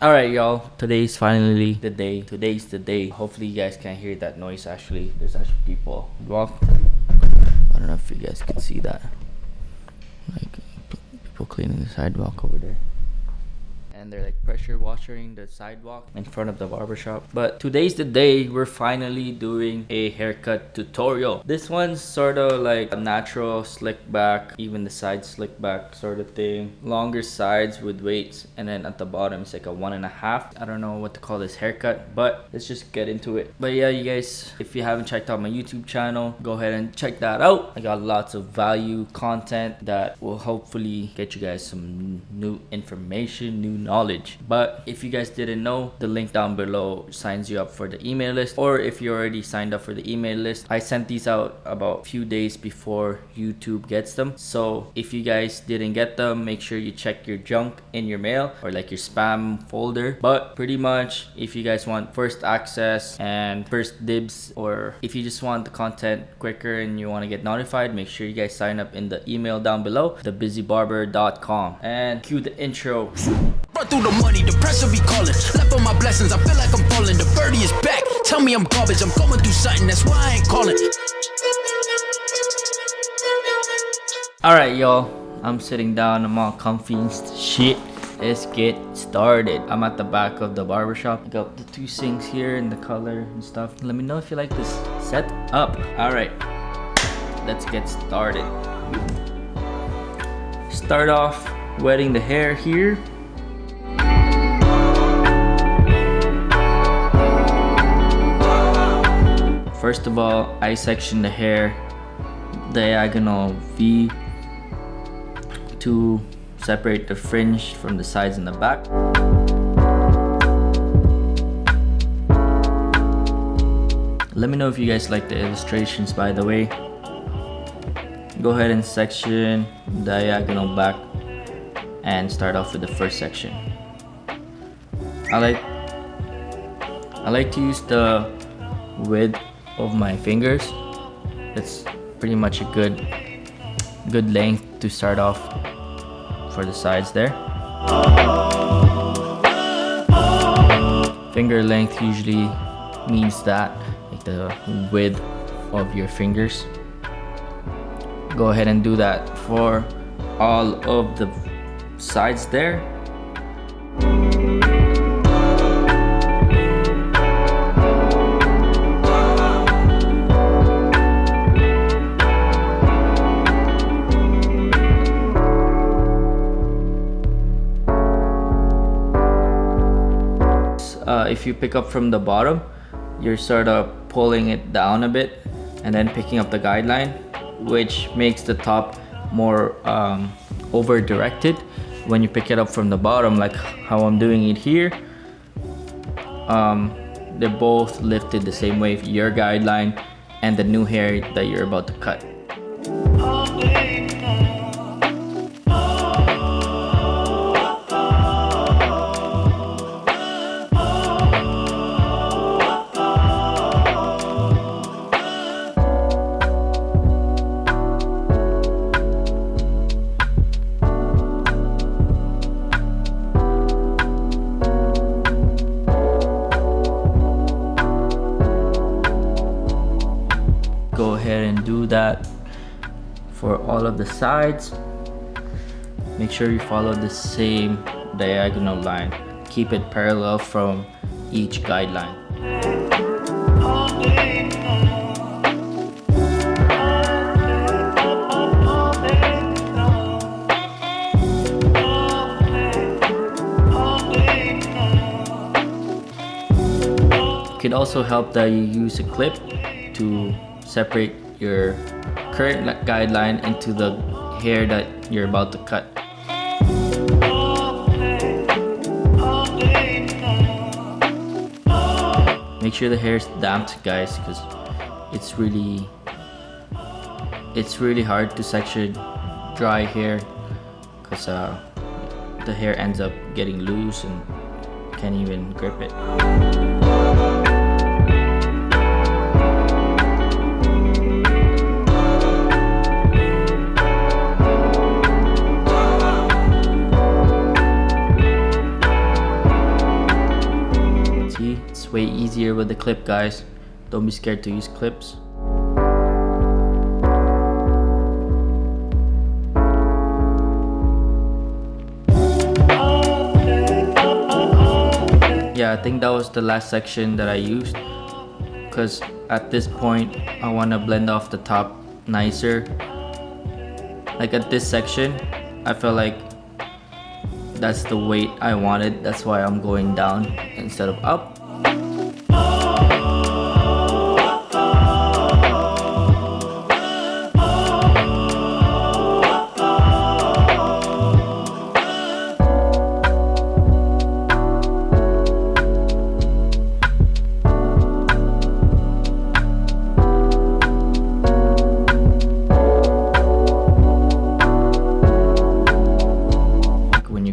Alright, y'all. Today's finally the day. Today's the day. Hopefully, you guys can't hear that noise. Actually, there's actually people walk. I don't know if you guys can see that. Like people cleaning the sidewalk over there. And they're like pressure washing the sidewalk in front of the barbershop. But today's the day we're finally doing a haircut tutorial. This one's sort of like a natural slick back, even the side slick back sort of thing. Longer sides with weights, and then at the bottom it's like a 1.5. I don't know what to call this haircut, but let's just get into it. But yeah, you guys, if you haven't checked out my YouTube channel, go ahead and check that out. I got lots of value content that will hopefully get you guys some new information, new knowledge. But if you guys didn't know, the link down below signs you up for the email list, or if you already signed up for the email list, I sent these out about a few days before YouTube gets them. So if you guys didn't get them, make sure you check your junk in your mail or like your spam folder. But pretty much, if you guys want first access and first dibs, or if you just want the content quicker and you want to get notified, make sure you guys sign up in the email down below, thebusybarber.com. And cue the intro. Run through the money, the pressure be calling. Left on my blessings, I feel like I'm falling. The birdie is back. Tell me I'm garbage. I'm going through something, that's why I ain't calling. Alright, y'all. I'm sitting down. I'm all comfy and shit. Let's get started. I'm at the back of the barbershop. I got the two sinks here and the color and stuff. Let me know if you like this set up. Alright. Let's get started. Start off wetting the hair here. First of all, I section the hair diagonal V to separate the fringe from the sides and the back. Let me know if you guys like the illustrations, by the way. Go ahead and section diagonal back and start off with the first section. I like to use the width of my fingers. That's pretty much a good length to start off for the sides there. Finger length usually means that, like the width of your fingers. Go ahead and do that for all of the sides there. If you pick up from the bottom, you're sort of pulling it down a bit and then picking up the guideline, which makes the top more over directed. When you pick it up from the bottom, like how I'm doing it here, they're both lifted the same way, your guideline and the new hair that you're about to cut. Go ahead and do that for all of the sides. Make sure you follow the same diagonal line. Keep it parallel from each guideline. It can also help that you use a clip to separate your current guideline into the hair that you're about to cut. Make sure the hair is damped, guys, because it's really hard to section dry hair, because the hair ends up getting loose and can't even grip it. See, it's way easier with the clip, guys. Don't be scared to use clips. Yeah, I think that was the last section that I used, because at this point I want to blend off the top nicer. Like at this section, I feel like that's the weight I wanted. That's why I'm going down instead of up.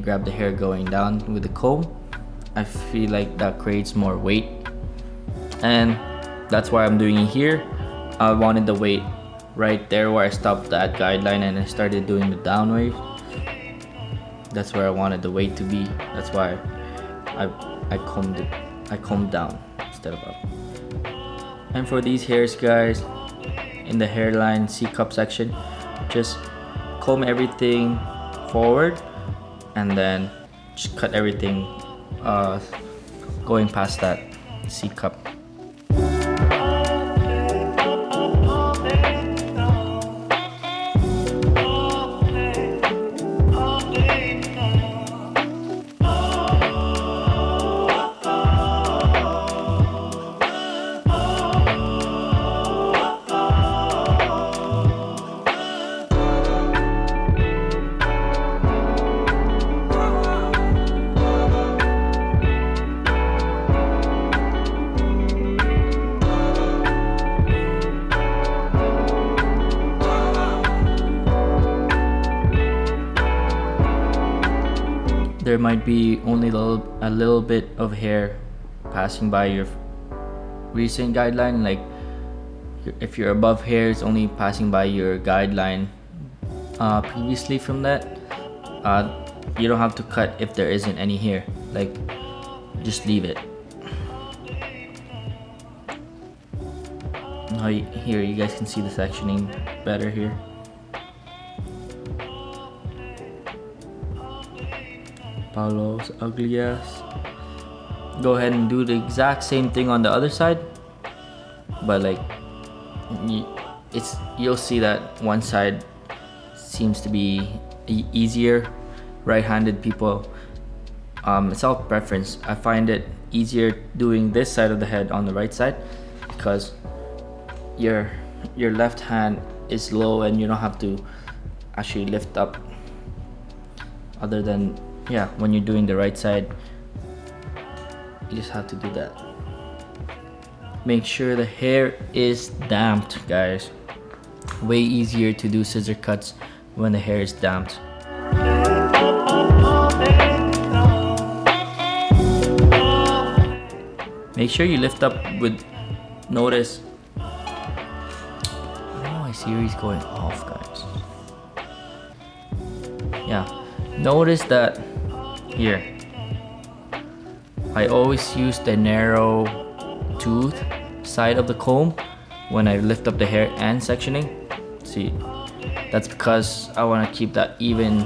Grab the hair going down with the comb, I feel like that creates more weight, and that's why I'm doing it here. I wanted the weight right there where I stopped that guideline and I started doing the down wave. That's where I wanted the weight to be. That's why I combed down instead of up. And for these hairs, guys, in the hairline C-cup section, just comb everything forward and then just cut everything going past that C-cup. There might be only a little bit of hair passing by your recent guideline. Like if you're above hair, it's only passing by your guideline previously from that. You don't have to cut if there isn't any hair. Like, just leave it. Now here you guys can see the sectioning better here. Paulo's ugly ass. Go ahead and do the exact same thing on the other side, but like you'll see that one side seems to be easier. Right-handed people, it's all preference. I find it easier doing this side of the head on the right side because your left hand is low and you don't have to actually lift up. Other than when you're doing the right side, you just have to do that. Make sure the hair is damped, guys. Way easier to do scissor cuts when the hair is damped. Make sure you lift up with, notice, I don't know why Siri's going off, guys. Notice that here, I always use the narrow tooth side of the comb when I lift up the hair and sectioning. See, that's because I want to keep that even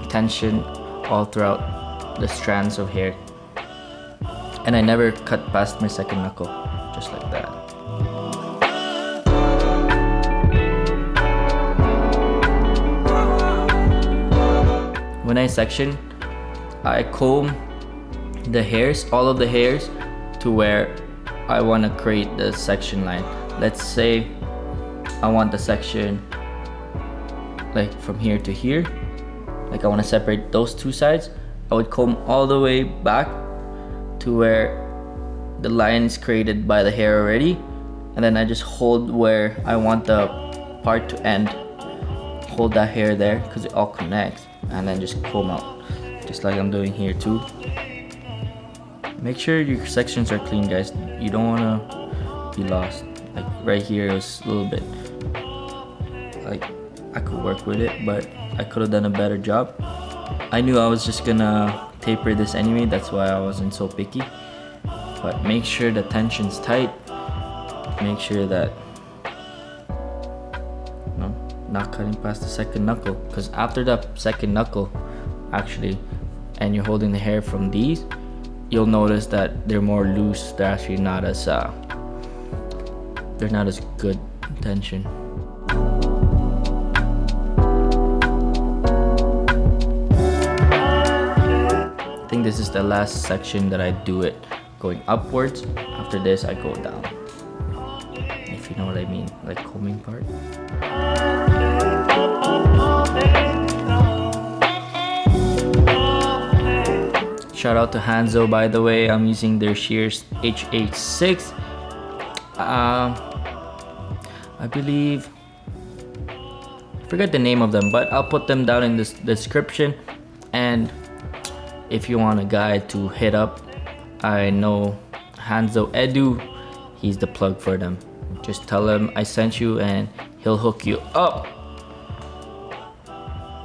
tension all throughout the strands of hair. And I never cut past my second knuckle, just like that. When I section, I comb the hairs, all of the hairs, to where I want to create the section line. Let's say I want the section like from here to here. Like I want to separate those two sides. I would comb all the way back to where the line is created by the hair already, and then I just hold where I want the part to end. Hold that hair there because it all connects, and then just comb out, just like I'm doing here too. Make sure your sections are clean, guys. You don't want to be lost. Like right here, it was a little bit like I could work with it, but I could have done a better job. I knew I was just gonna taper this anyway, that's why I wasn't so picky. but make sure the tension's tight. Make sure that not cutting past the second knuckle, because after the second knuckle actually, and you're holding the hair from these, you'll notice that they're more loose. They're actually not as they're not as good tension. I think this is the last section that I do it going upwards. After this I go down, if you know what I mean, like combing part. Shout out to Hanzo, by the way. I'm using their Shears HH6. I believe, I forget the name of them, but I'll put them down in the description. And if you want a guy to hit up, I know Hanzo Edu, he's the plug for them. Just tell him I sent you and he'll hook you up.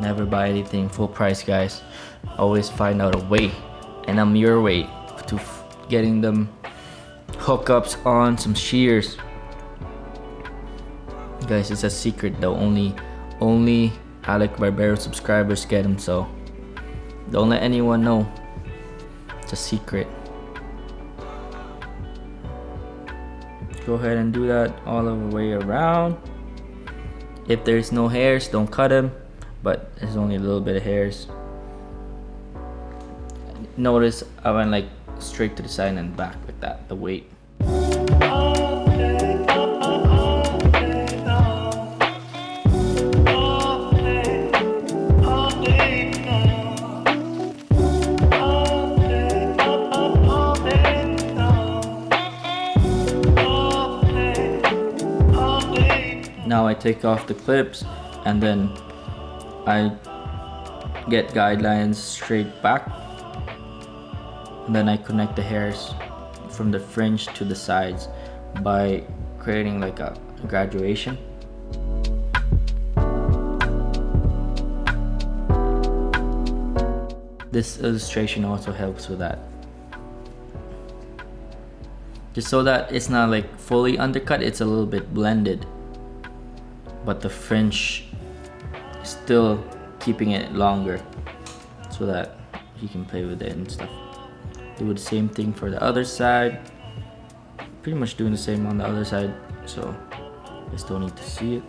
Never buy anything full price, guys. Always find out a way, and I'm your way to getting them hookups on some shears. Guys, it's a secret though. Only Alec Barbero subscribers get them, so don't let anyone know. It's a secret. Go ahead and do that all the way around. If there's no hairs, don't cut them, but there's only a little bit of hairs. Notice I went like straight to the side and back like that, the weight. Now I take off the clips and then I get guidelines straight back, and then I connect the hairs from the fringe to the sides by creating like a graduation. This illustration also helps with that, just so that it's not like fully undercut, it's a little bit blended, but the fringe is still keeping it longer so that you can play with it and stuff. Do the same thing for the other side. Pretty much doing the same on the other side, so just don't need to see it.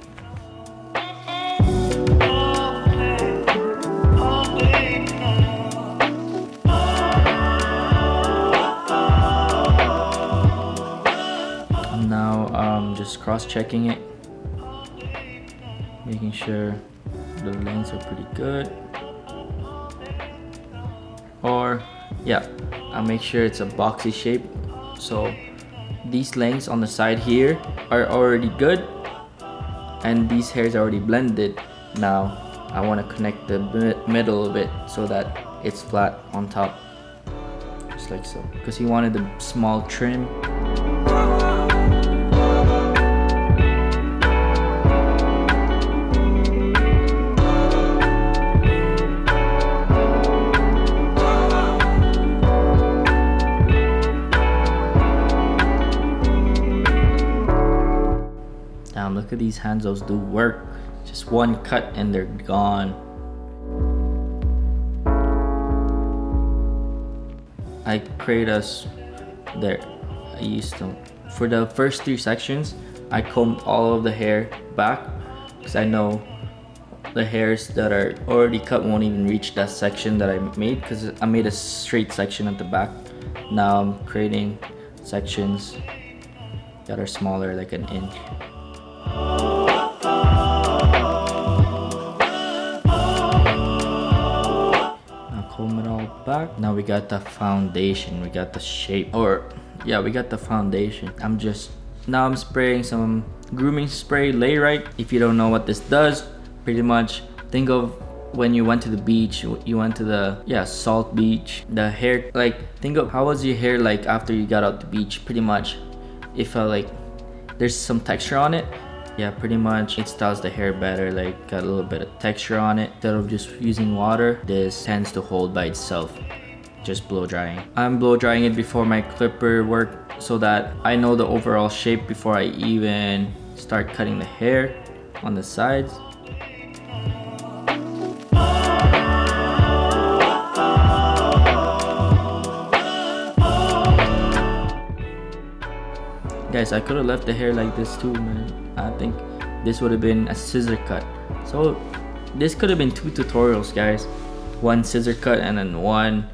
I'm now just cross-checking it, making sure the lengths are pretty good. Or yeah, I'll make sure it's a boxy shape, so these lengths on the side here are already good and these hairs are already blended. Now I want to connect the middle a bit so that it's flat on top, just like so, because he wanted a small trim. Look at these Hanzos do work. Just one cut and they're gone. I create us there. I used to, for the first 3 sections, I combed all of the hair back because I know the hairs that are already cut won't even reach that section that I made, because I made a straight section at the back. Now I'm creating sections that are smaller, like an inch. Now comb it all back. Now we got the foundation, we got the shape, or yeah, we got the foundation. I'm spraying some grooming spray layrite. If you don't know what this does, pretty much think of when you went to the beach, you went to the salt beach. The hair, like, think of how was your hair like after you got out the beach. Pretty much it felt like there's some texture on it. Yeah, pretty much it styles the hair better, like got a little bit of texture on it. Instead of just using water, this tends to hold by itself. just blow drying. I'm blow drying it before my clipper work so that I know the overall shape before I even start cutting the hair on the sides. Guys, I could have left the hair like this too, man. I think this would have been a scissor cut. So this could have been 2 tutorials, guys. One scissor cut and then one,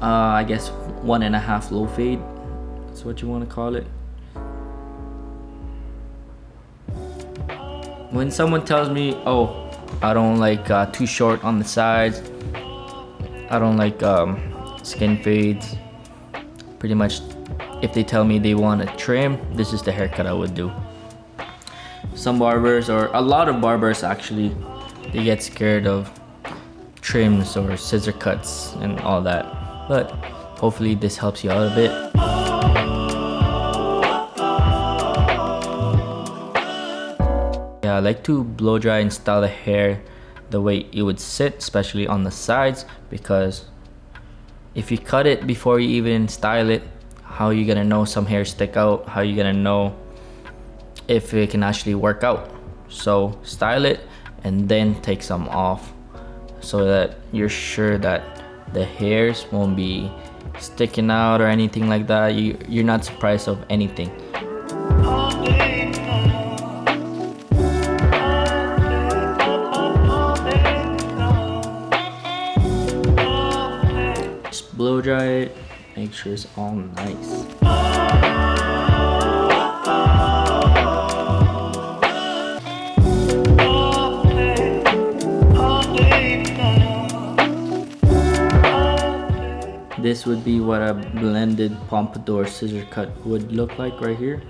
I guess 1.5 low fade. That's what you want to call it. When someone tells me, oh, I don't like too short on the sides, I don't like skin fades, pretty much if they tell me they want a trim, this is the haircut I would do. Some barbers, or a lot of barbers actually, they get scared of trims or scissor cuts and all that, but hopefully this helps you out a bit. Yeah, I like to blow dry and style the hair the way it would sit, especially on the sides, because if you cut it before you even style it, how are you gonna know some hairs stick out? How are you gonna know if it can actually work out? So style it and then take some off so that you're sure that the hairs won't be sticking out or anything like that. You're not surprised of anything. Just blow dry it, make sure it's all nice. This would be what a blended pompadour scissor cut would look like right here,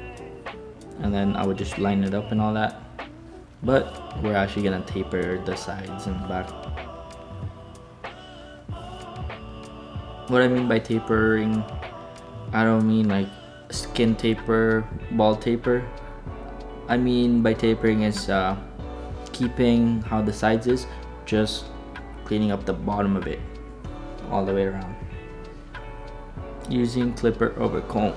and then I would just line it up and all that, but we're actually gonna taper the sides and back. What I mean by tapering, I don't mean like skin taper, ball taper. I mean by tapering is keeping how the sides is, just cleaning up the bottom of it all the way around using clipper over comb.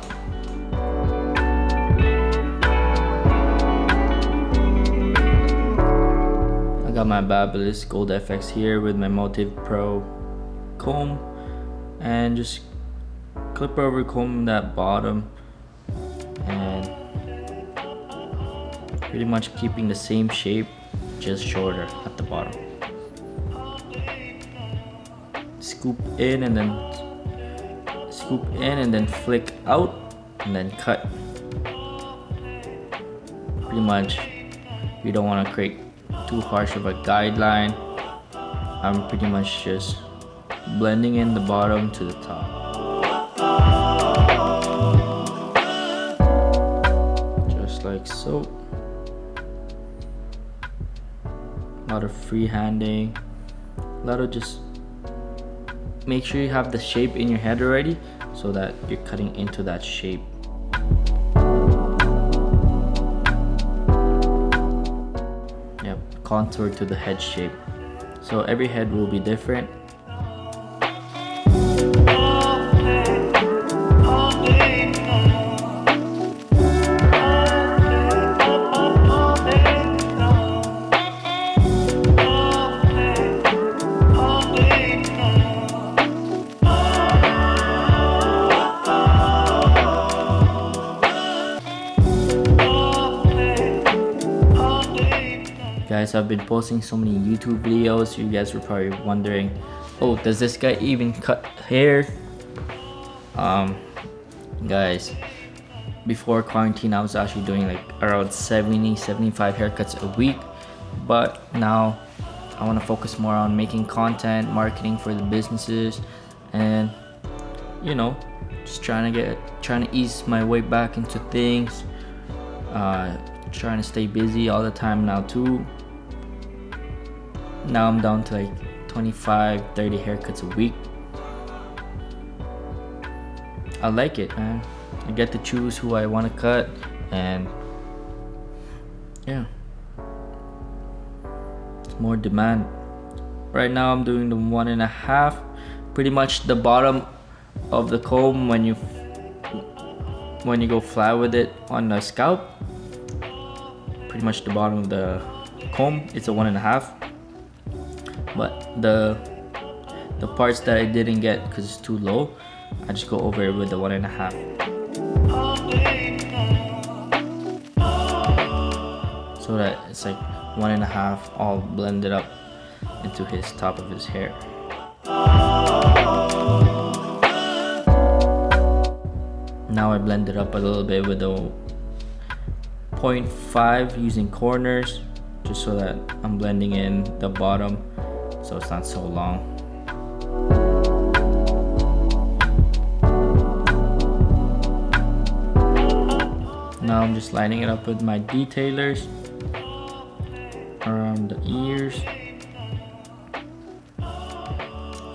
I got my Babyliss Gold FX here with my Motive Pro comb, and just clipper over comb that bottom, and pretty much keeping the same shape, just shorter at the bottom. Scoop in and then flick out and then cut. Pretty much, you don't want to create too harsh of a guideline. I'm pretty much just blending in the bottom to the top. Just like so. A lot of freehanding, a lot of just make sure you have the shape in your head already so that you're cutting into that shape. Yep, contour to the head shape. So every head will be different. Guys, I've been posting so many YouTube videos. You guys were probably wondering, oh, does this guy even cut hair? Guys, before quarantine I was actually doing like around 70-75 haircuts a week, but now I want to focus more on making content, marketing for the businesses, and you know, just trying to ease my way back into things, trying to stay busy all the time now too. Now I'm down to like 25-30 haircuts a week. I like it, man. I get to choose who I want to cut, and yeah, it's more demand. Right now I'm doing the 1.5, pretty much the bottom of the comb when you go flat with it on the scalp. Pretty much the bottom of the comb, it's a 1.5. But the parts that I didn't get because it's too low, I just go over it with the 1.5. So that it's like 1.5 all blended up into his top of his hair. Now I blend it up a little bit with the 0.5 using corners, just so that I'm blending in the bottom so it's not so long. Now I'm just lining it up with my detailers around the ears.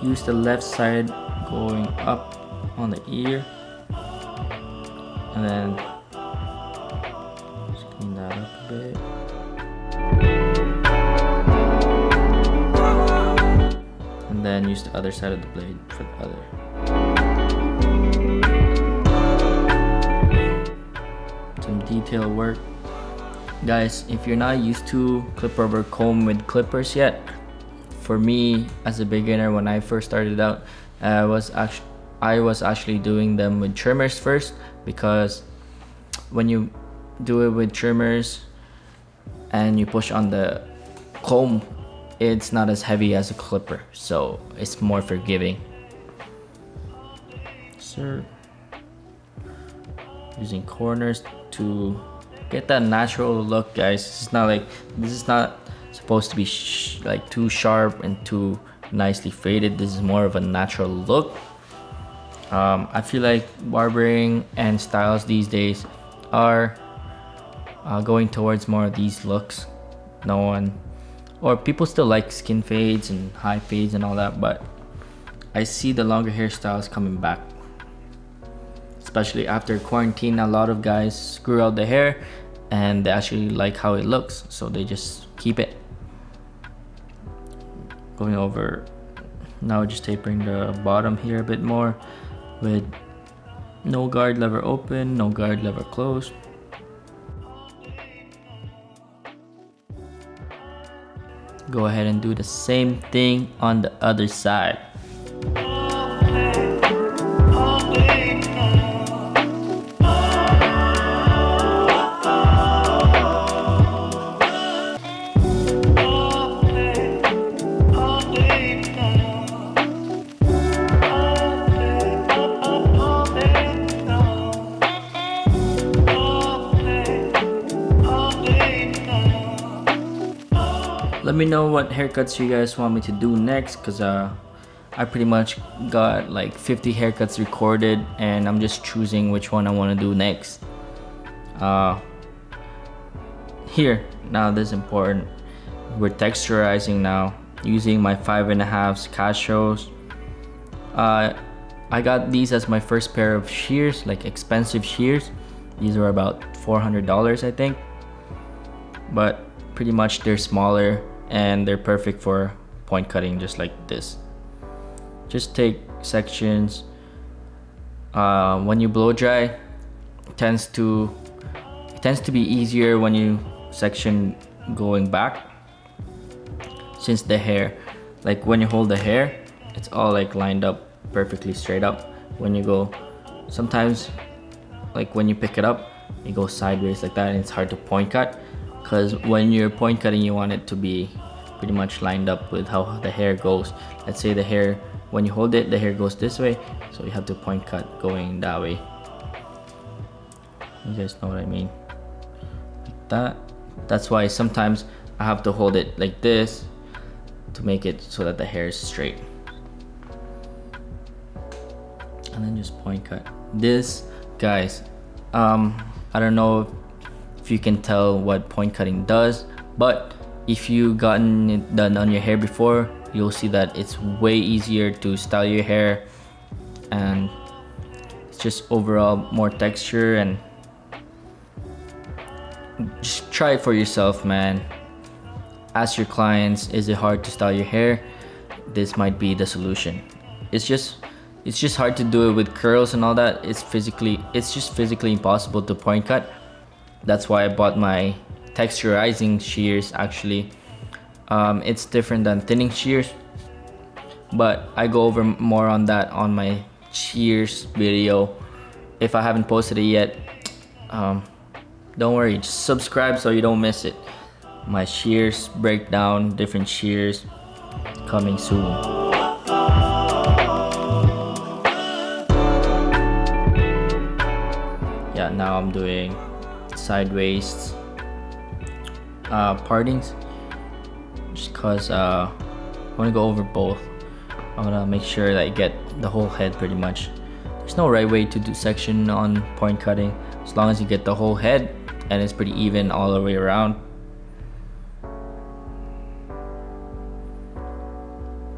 Use the left side going up on the ear, and then just clean that up a bit. And then use the other side of the blade for the other. Some detail work. Guys, if you're not used to clip rubber comb with clippers yet, for me as a beginner, when I first started out, I was actually doing them with trimmers first, because when you do it with trimmers and you push on the comb, it's not as heavy as a clipper, so it's more forgiving. So using corners to get that natural look, guys. This is not supposed to be like too sharp and too nicely faded. This is more of a natural look. I feel like barbering and styles these days are going towards more of these looks. People still like skin fades and high fades and all that, but I see the longer hairstyles coming back. Especially after quarantine, a lot of guys grew out the hair and they actually like how it looks, so they just keep it. Going over now, just tapering the bottom here a bit more with no guard lever open, no guard lever closed. Go ahead and do the same thing on the other side. Let me know what haircuts you guys want me to do next, because I pretty much got like 50 haircuts recorded and I'm just choosing which one I want to do next. Here, now this is important. We're texturizing now using my 5.5 Cashos. I got these as my first pair of shears, like expensive shears. These are about $400, I think, but pretty much they're smaller and they're perfect for point cutting, just like this. Just take sections. When you blow dry, it tends to be easier when you section going back, since the hair, like when you hold the hair, it's all like lined up perfectly straight up. When you go, sometimes like when you pick it up, it goes sideways like that and it's hard to point cut, because when you're point cutting, you want it to be pretty much lined up with how the hair goes. Let's say the hair, when you hold it, the hair goes this way, so you have to point cut going that way. You guys know what I mean? Like that. That's why sometimes I have to hold it like this to make it so that the hair is straight. And then just point cut. This, guys, I don't know if you can tell what point cutting does, but if you gotten it done on your hair before, you'll see that it's way easier to style your hair, and it's just overall more texture. And just try it for yourself, man. Ask your clients, is it hard to style your hair? This might be the solution. it's just hard to do it with curls and all that. It's just physically impossible to point cut. That's why I bought my texturizing shears. Actually, it's different than thinning shears, but I go over more on that on my shears video. If I haven't posted it yet, don't worry, just subscribe so you don't miss it. My shears breakdown, different shears, coming soon. Yeah, now I'm doing sideways partings, just cause I want to go over both. I'm gonna make sure that I get the whole head pretty much. There's no right way to do section on point cutting, as long as you get the whole head and it's pretty even all the way around.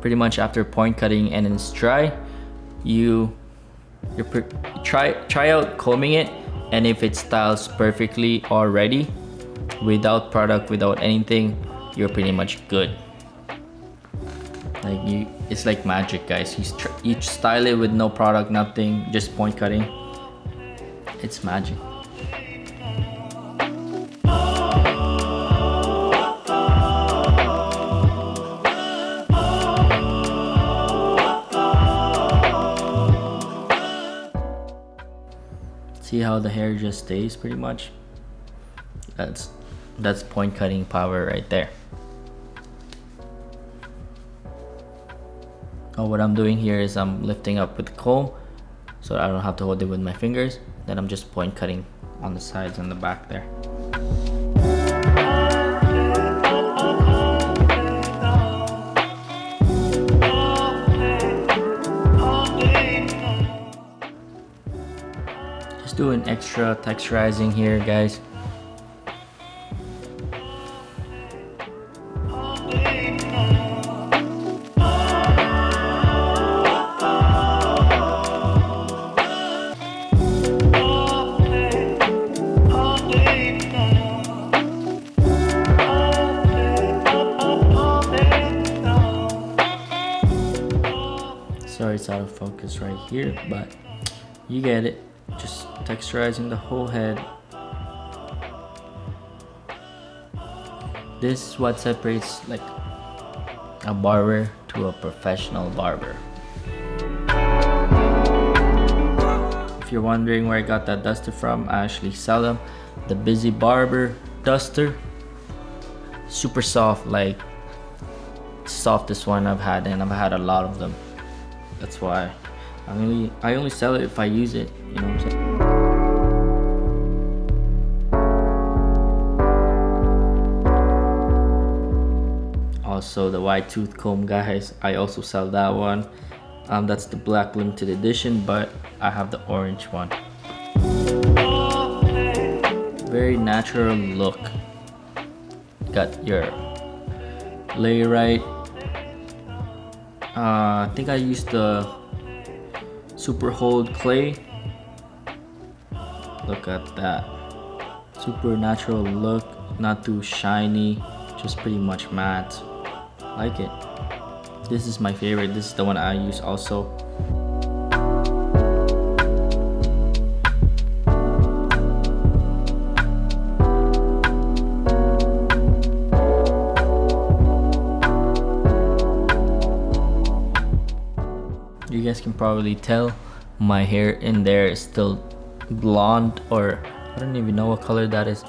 Pretty much after point cutting and it's dry, try out combing it, and if it styles perfectly already, without product, without anything, you're pretty much good. It's like magic, guys. You style it with no product, nothing, just point cutting. It's magic. See how the hair just stays pretty much? That's point cutting power right there. Oh, what I'm doing here is I'm lifting up with the comb so I don't have to hold it with my fingers. Then I'm just point cutting on the sides and the back there. Just doing extra texturizing here, guys. Sorry, it's out of focus right here, but you get it. Just texturizing the whole head. This is what separates like a barber to a professional barber. If you're wondering where I got that duster from, I actually sell them. The Busy Barber duster. Super soft, like softest one I've had, and I've had a lot of them. That's why I only sell it if I use it, you know what I'm saying? Also the wide tooth comb, guys, I also sell that one. That's the black limited edition, but I have the orange one. Very natural look. Got your layer right. I think I used the Super Hold clay. Look at that. Super natural look, not too shiny, just pretty much matte. Like it. This is my favorite. This is the one I use also. You guys can probably tell my hair in there is still blonde, or I don't even know what color that is.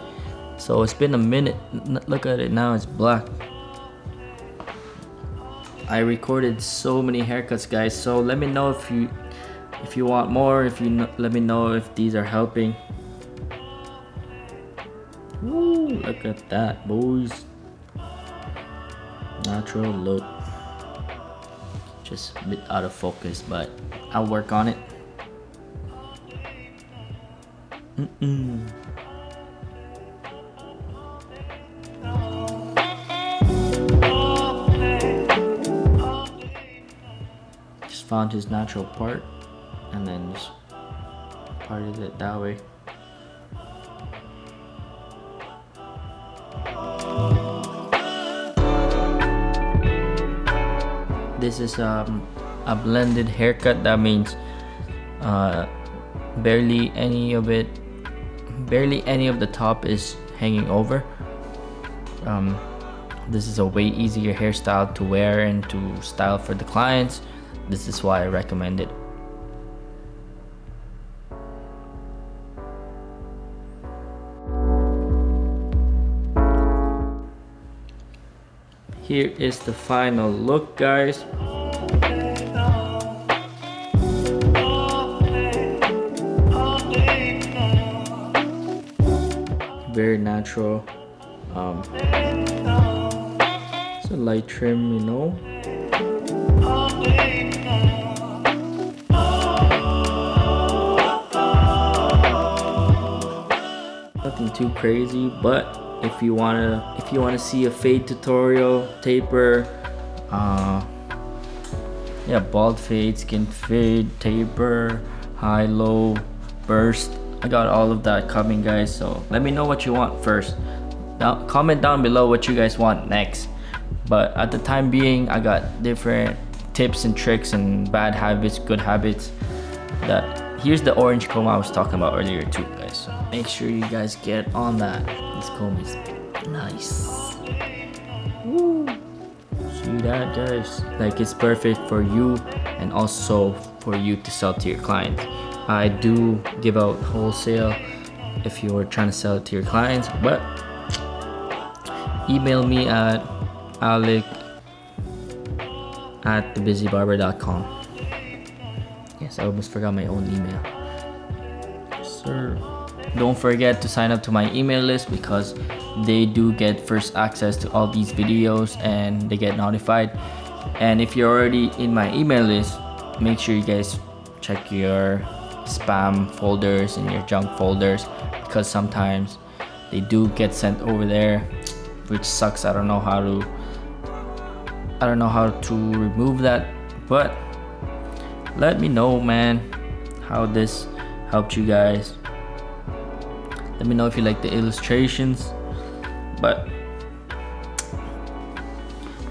So it's been a minute. Look at it now, it's black. I recorded so many haircuts, guys, so let me know if you want more. Let me know if these are helping. Woo, look at that, boys. Natural look. Just a bit out of focus, but I'll work on it. Just found his natural part and then just parted it that way. This is a blended haircut. That means barely any of the top is hanging over. This is a way easier hairstyle to wear and to style for the clients. This is why I recommend it. Here is the final look, guys. Very natural. It's a light trim, you know. Nothing too crazy, but if you wanna see a fade tutorial, taper, yeah, bald fade, skin fade, taper, high, low, burst, I got all of that coming, guys. So let me know what you want first. Now comment down below what you guys want next. But at the time being, I got different tips and tricks and bad habits, good habits. Here's the orange comb I was talking about earlier too, guys. So make sure you guys get on that. This comb is nice. Woo. See that, guys? Like, it's perfect for you and also for you to sell to your clients. I do give out wholesale if you're trying to sell it to your clients, but email me at alec@thebusybarber.com. Yes, I almost forgot my own email. Yes, sir. Don't forget to sign up to my email list because they do get first access to all these videos and they get notified. And if you're already in my email list, make sure you guys check your spam folders and your junk folders, because sometimes they do get sent over there, which sucks. I don't know how to remove that, but let me know, man, how this helped you guys. Let me know if you like the illustrations. But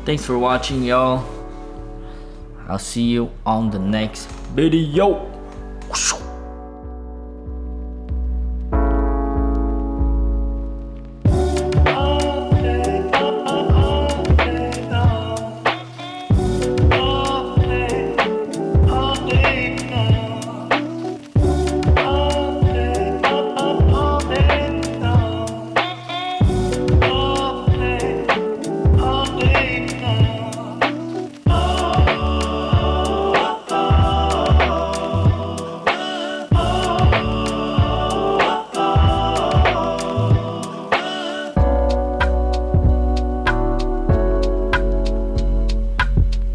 thanks for watching, y'all. I'll see you on the next video.